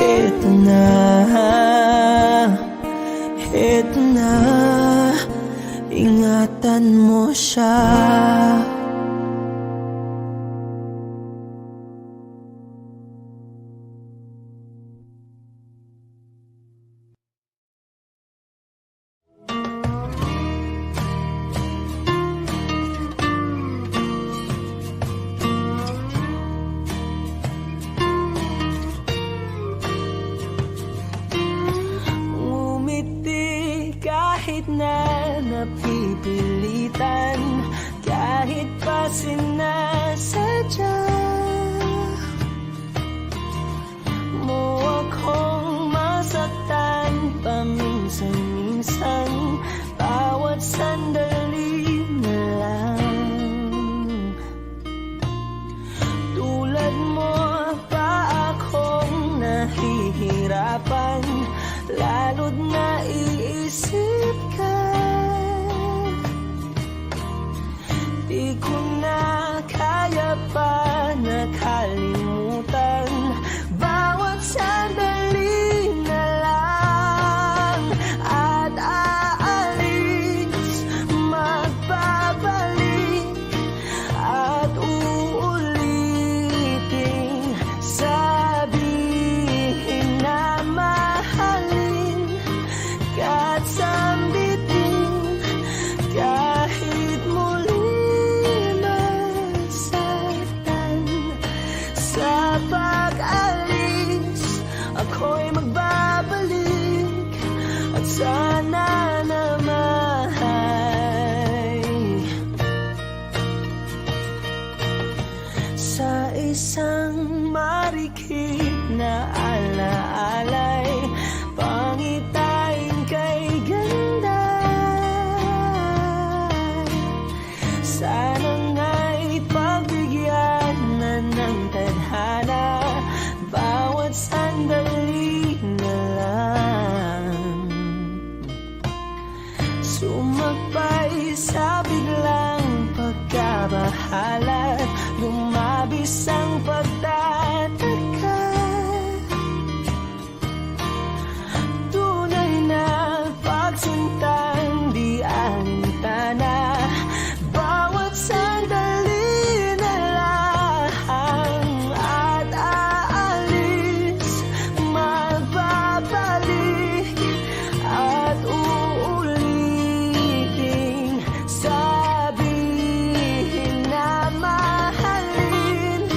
Ito na, ito na. Ingatan mo siya. Kahit na napipilitan, kahit pa sinasadya mo akong masaktan paminsan-minsan, bawat sandali na lang. Tulad mo pa akong nahihirapan, lalo't naiisip ka. Di ko na kaya pa nakalimutan bawat sandali na lang. At aalis, magbabalik at uulitin, sabihin na mahalin ka't sambitin kahit muli masaktan. Sa pag-alis, ako'y magbabalik at sana naman sa isang marikit na alaalay, pangitain kay ganda. Sana nga'y pagbigyan na ng tadhana bawat sandali na lang. Sumakbay sa biglang pagkabahala, lumabis ang pagtataka. Tunay na pagsintang di alintana, bawat sandali na lang. At aalis, magbabalik at uulitin, sabihin na mahalin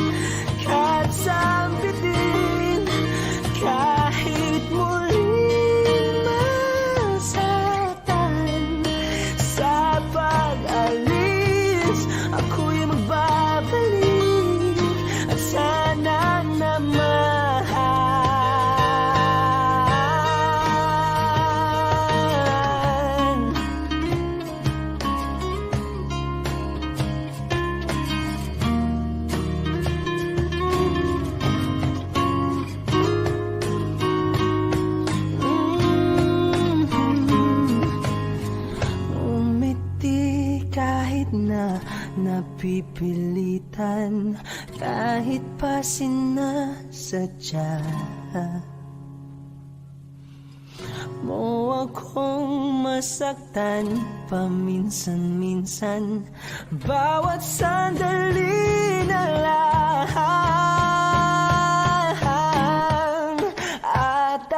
napipilitan kahit pa sinasadya mo akong masaktan paminsan-minsan. Bawat sandali na lang at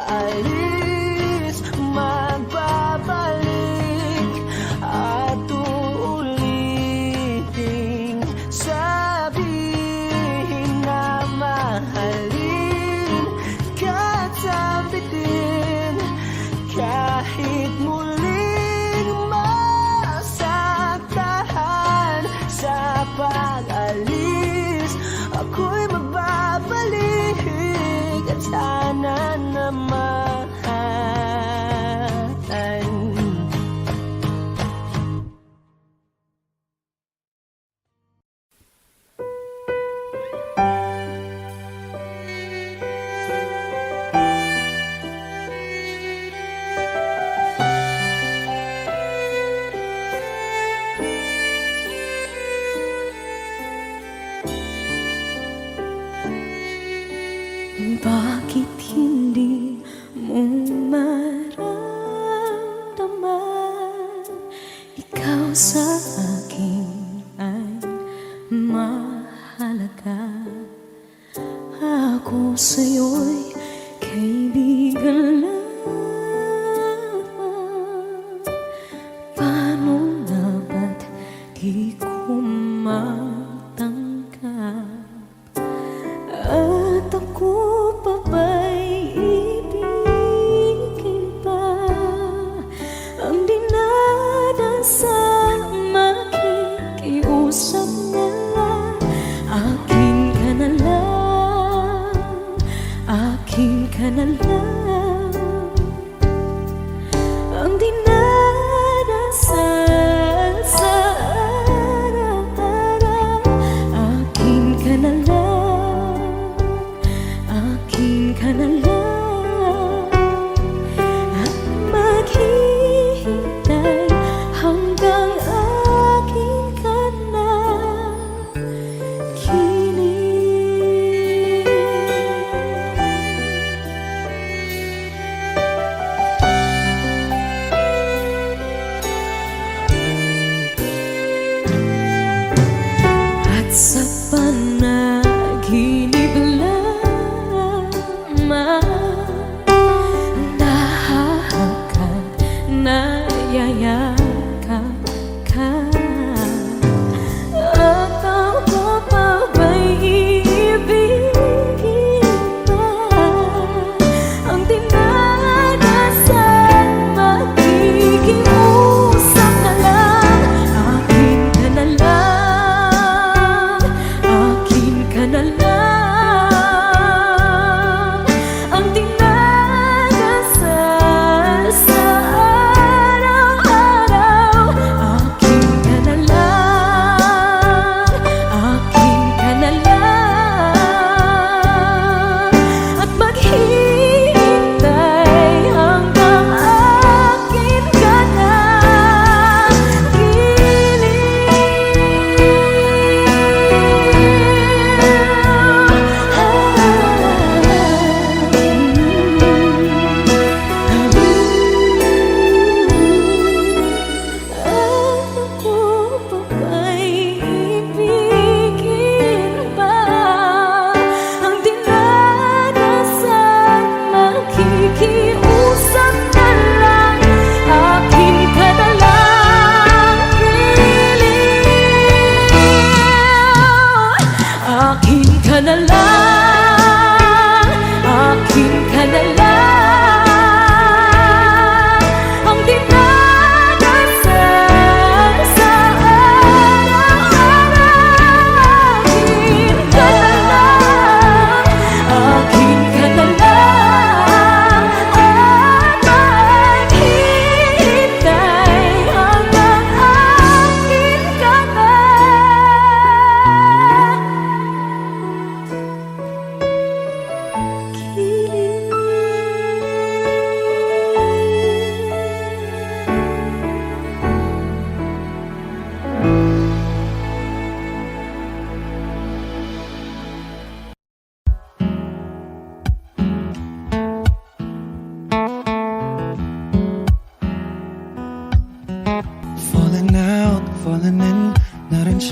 aalis, magbabalik at uulitin, sabihin na mahalin ka't sabitin kahit muling masaktan. Sa pag-alis, ako'y magbabalik at sana naman bakit hindi mo maramdaman ikaw sa akin ay mahalaga? Ako sa'yo'y kaibigan lang. Paano na ba't di ko matanggap? At ako pa ba'y ibigin pa ang dinadasan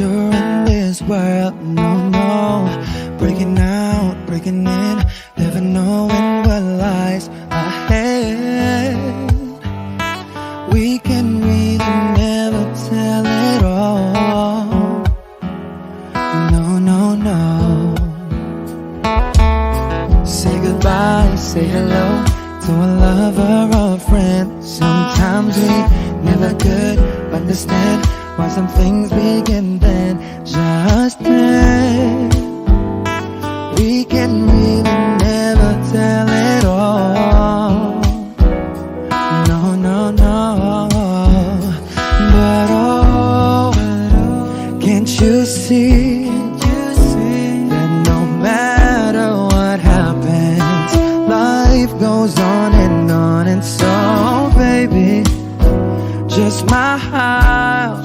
adventure in this world. No, no, breaking out, breaking in, never knowing what lies ahead. We can really never tell it all. No, no, no. Say goodbye, say hello to a lover or a friend. Sometimes we never could understand why some things begin then, just then. We can really never tell it all. No, no, no. But oh, can't you see that no matter what happens, life goes on, and so baby, just smile,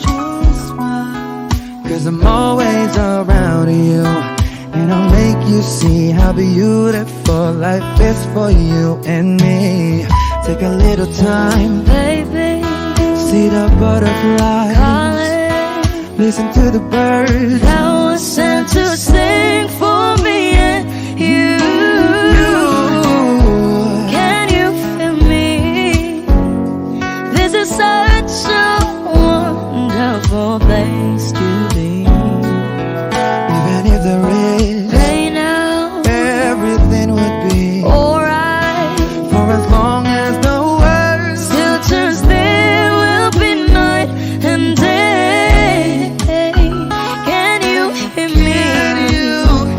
cause I'm always around you, and I'll make you see how beautiful life is for you and me. Take a little time, Baby, see the butterflies, calling, listen to the birds. that was sent to sing for me and you. Can you feel me? This is such a wonderful place to be. Even if there is Right now, everything would be alright. for as long as the world Still turns, there will be night and day. Can you hear me? you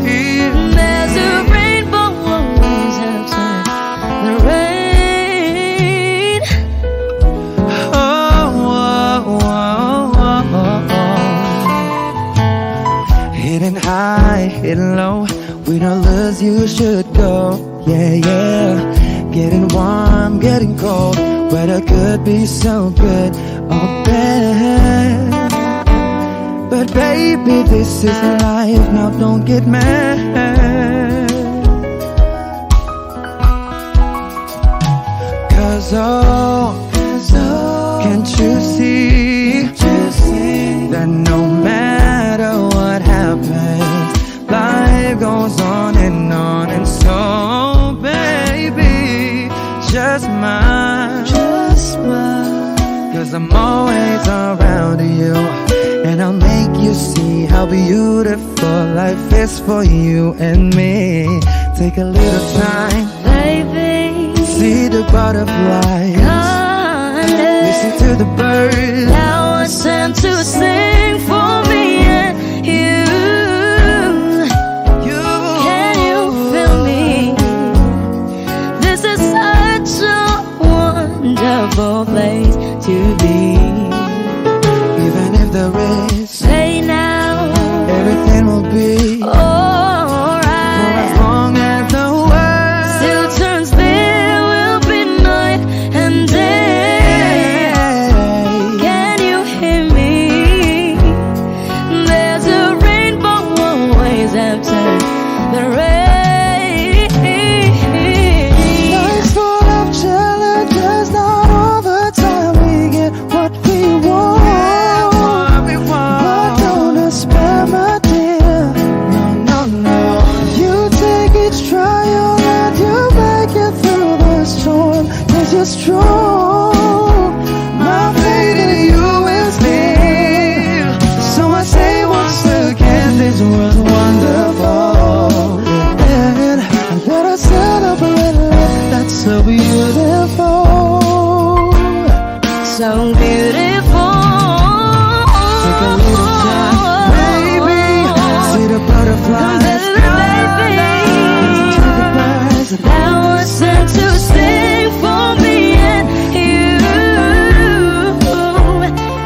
hear. There's a rainbow always outside the rain. Oh, oh, oh, oh, oh. Hidden high, hidden low, we don't lose, you should go. Yeah, yeah. Getting warm, getting cold, weather could be so good or bad. But baby, this is life, now don't get mad. Cause oh, can't you see that no matter what happens, life goes on, and so baby, just smile, cause I'm always around you, and I'll make you see how beautiful life is for you and me. Take a little time, Baby, see the butterflies, listen to the birds. that was sent to sing for me and you. Can you feel me? This is such a wonderful place to be. Even if there is Say now, everything will be for alright. as long as the world Still turns, there will be night and day. Can you hear me? There's a rainbow always after the rain. Life's full of challenges, not all the time we get what we want. But don't despair, my dear. No, no, no. You take each trial and you make it through the storm, cause you're strong. My faith in you is near. So I say once again, this world's wonderful. And let us celebrate life that's so beautiful. So beautiful. Take a little time, baby. See the butterflies, Baby, listen to the birds. that was sent to sing for me and you.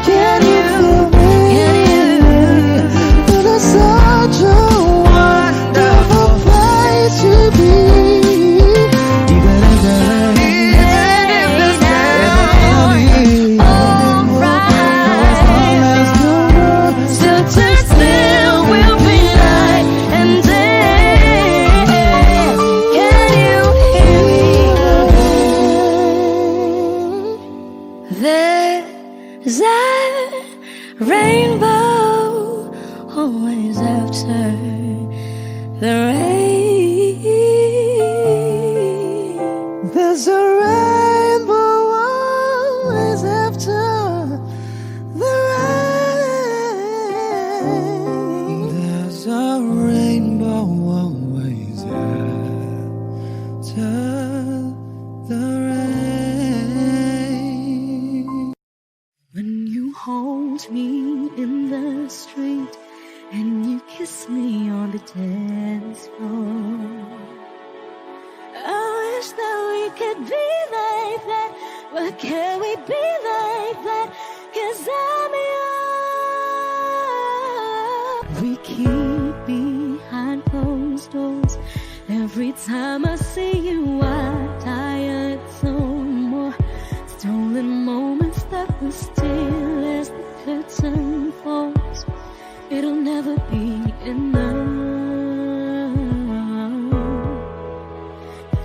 Can you feel me? Can you? It is such a wonderful place to be. Even if there is Still turns, there will be night and day. Can you hear me? There's a rainbow after the rain. There's a rainbow always after the rain. There's a rainbow always after the rain. When you hold me in the street and you kiss me on the dance floor, I wish that we could be like that. But can we be like that? 'Cause I'm yours. We keep behind closed doors. Every time I see you, I tired some more. Stolen moments that we steal as the curtain falls. It'll never be enough.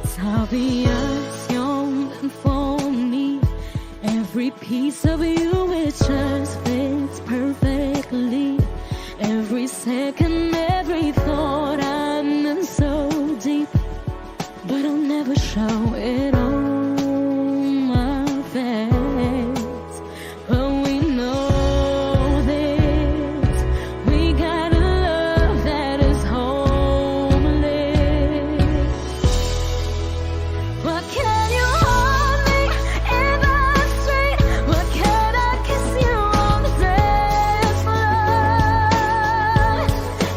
It's obvious you're meant for me. Every piece of you, it just fits perfectly. Every second, every thought, I'm in so deep. But I'll never show it on my face. But we know this. We got a love that is homeless. What can you hold me in the street? What can I kiss you on the dance floor?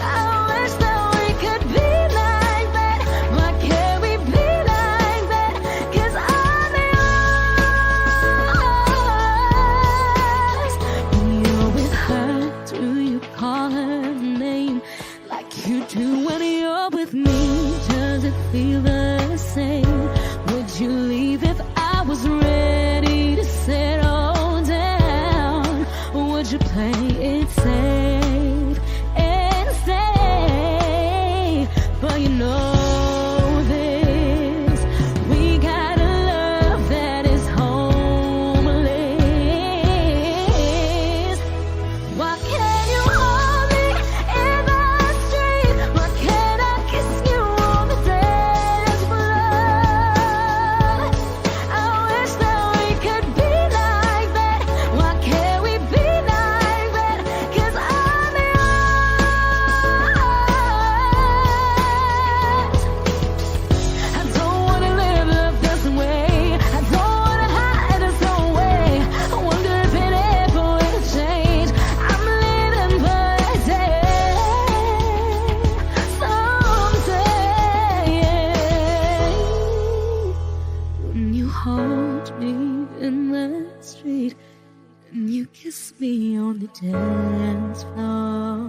I wish that we could be like that. Why can't we be like that? 'Cause I'm yours. When you're with her, do you call her name like you do when you're with me? Does it feel the same? Would you leave if I was ready to settle down? Would you play it safe and stay? But you know this, we got a love that is homeless. Why can't you hold me in the street? Why can't I kiss you on the dance floor? I wish that we could be like that. Why can't we be like that? 'Cause I'm yours. I don't wanna live love this way. I don't wanna hide this whole way. I wonder if it ever will change. I'm living for a day, someday. When you hold me in the street and you kiss me on the dance floor,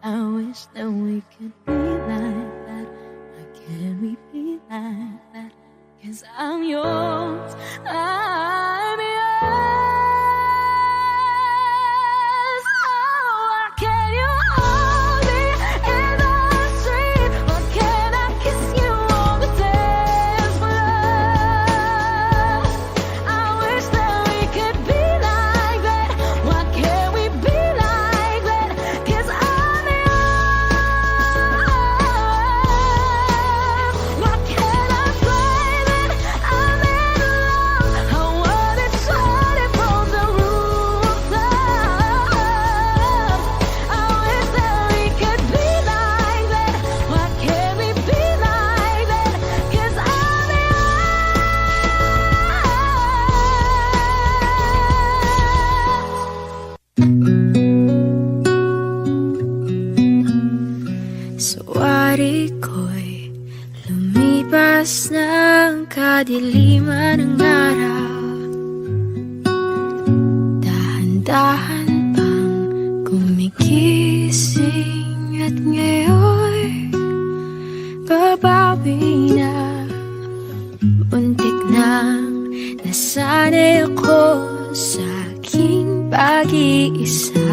I wish that we could be like that. Why can't we be like that? 'Cause I'm yours, I'm yours. Oh, why can't you hold me in the street? Why can't I kiss you on the dance floor? I wish that we could be like that. Why can't we be like that? 'Cause I'm yours. Why can't I play that I'm in love? I wanna try it from the rooftop. I wish that we could be like that. Why can't we be like that? 'Cause I'm yours. Suwari ko'y lumipas ng kadiliman ng araw. Dahan-dahan pang gumigising at ngayon babawi na. Muntik nang nasanay ako sa aking pag-iisa.